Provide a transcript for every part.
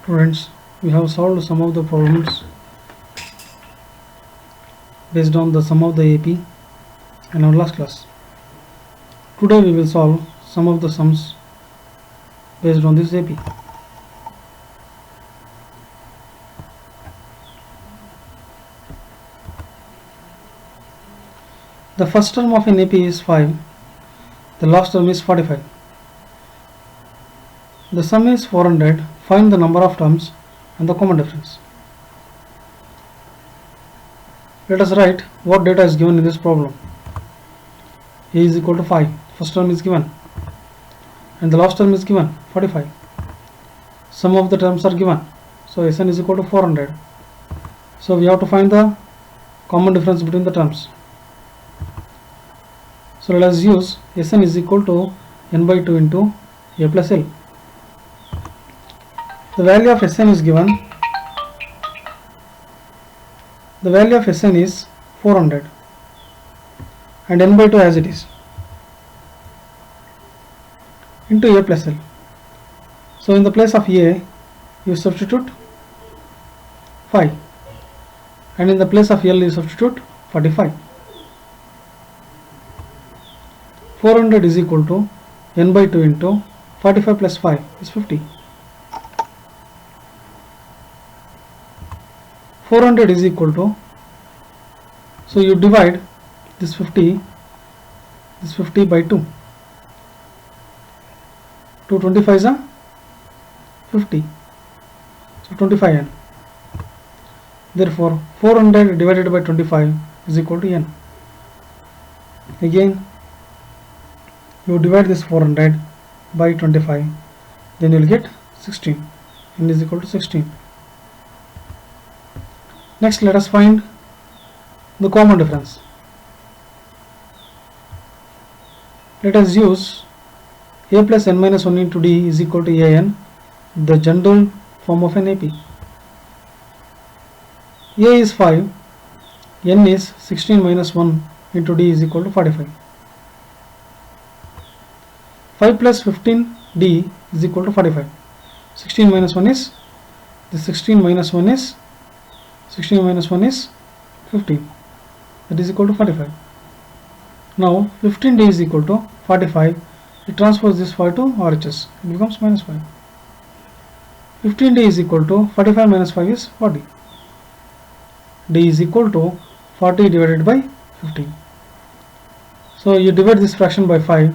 Students, we have solved some of the problems based on the sum of the AP in our last class. Today we will solve some of the sums based on this AP. The first term of an AP is 5, the last term is 45. The sum is 400, find the number of terms and the common difference. Let us write what data is given in this problem. A is equal to 5, first term is given, and the last term is given 45. Sum of the terms are given, so Sn is equal to 400. So we have to find the common difference between the terms. So let us use Sn is equal to n by 2 into a plus l. The value of Sn is given. The value of Sn is 400 and n by 2 as it is into a plus l. So in the place of a you substitute 5 and in the place of l you substitute 45. 400 is equal to n by 2 into 45 plus 5 is 50. 400 is equal to, so you divide this 50 by 2. 2 25 is a 50, so 25n. Therefore 400 divided by 25 is equal to n. Again you divide this 400 by 25, then you will get 16. N is equal to 16. Next, let us find the common difference. Let us use a plus n minus 1 into d is equal to an, the general form of an AP. A is 5, n is 16 minus 1 into d is equal to 45. 5 plus 15d is equal to 45. 16 minus 1 is, the 16 minus 1 is 15, that is equal to 45. Now 15d is equal to 45, it transfers this 5 to RHS, it becomes minus 5. 15d is equal to 45 minus 5 is 40. D is equal to 40 divided by 15. So you divide this fraction by 5,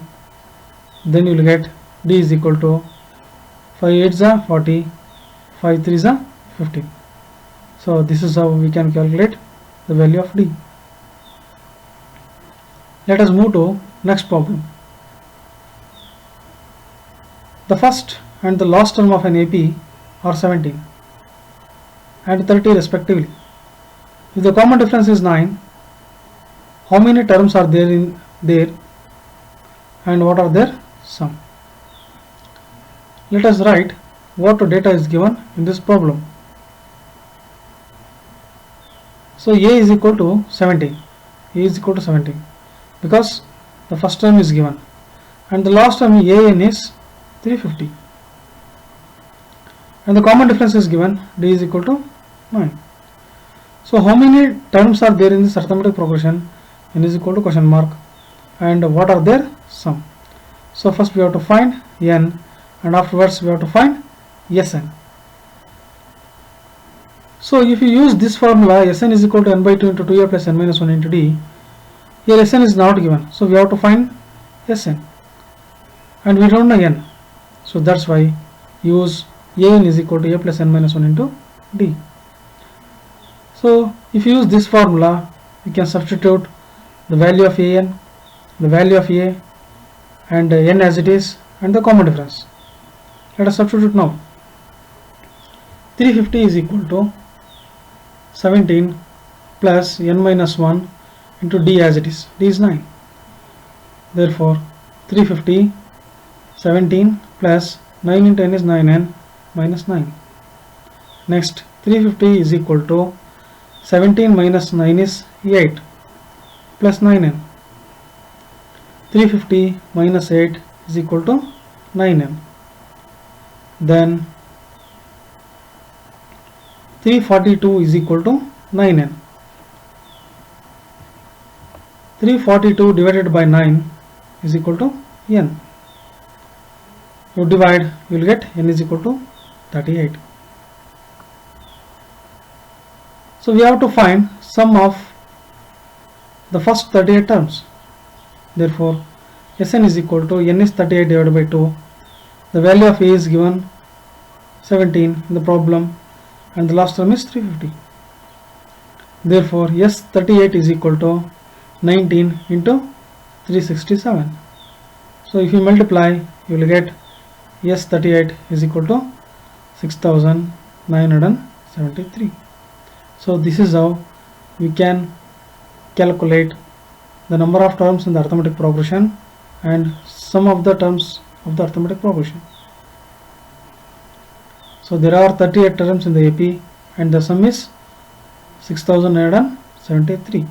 then you will get D is equal to 5 8s are 40, 5 3s are 15. So this is how we can calculate the value of D. Let us move to next problem. The first and the last term of an AP are 17 and 30 respectively. If the common difference is 9, how many terms are there and what are their sum? Let us write what data is given in this problem. So A is equal to 17. A is equal to 17 because the first term is given and the last term an is 350 and the common difference is given. D is equal to 9. So how many terms are there in this arithmetic progression? N is equal to question mark, and what are their sum? So first we have to find n and afterwards we have to find Sn. So if you use this formula, Sn is equal to n by 2 into 2a plus n minus 1 into d, here Sn is not given, so we have to find Sn and we don't know n, so that's why use an is equal to a plus n minus 1 into d. So if you use this formula, you can substitute the value of an, the value of a and n as it is and the common difference. Let us substitute now. 350 is equal to 17 plus n minus 1 into d as it is. D is 9. Therefore 350 17 plus 9 into n is 9n minus 9. Next 350 is equal to 17 minus 9 is 8 plus 9n. 350 minus 8 is equal to 9n. Then 342 is equal to 9n. 342 divided by 9 is equal to n. You divide, you will get n is equal to 38. So we have to find sum of the first 38 terms. Therefore, Sn is equal to n is 38 divided by 2. The value of a is given 17 in the problem and the last term is 350. Therefore, S38 is equal to 19 into 367. So if you multiply, you will get S38 is equal to 6973. So this is how we can calculate the number of terms in the arithmetic progression and sum of the terms of the arithmetic progression. So there are 38 terms in the AP and the sum is 6973.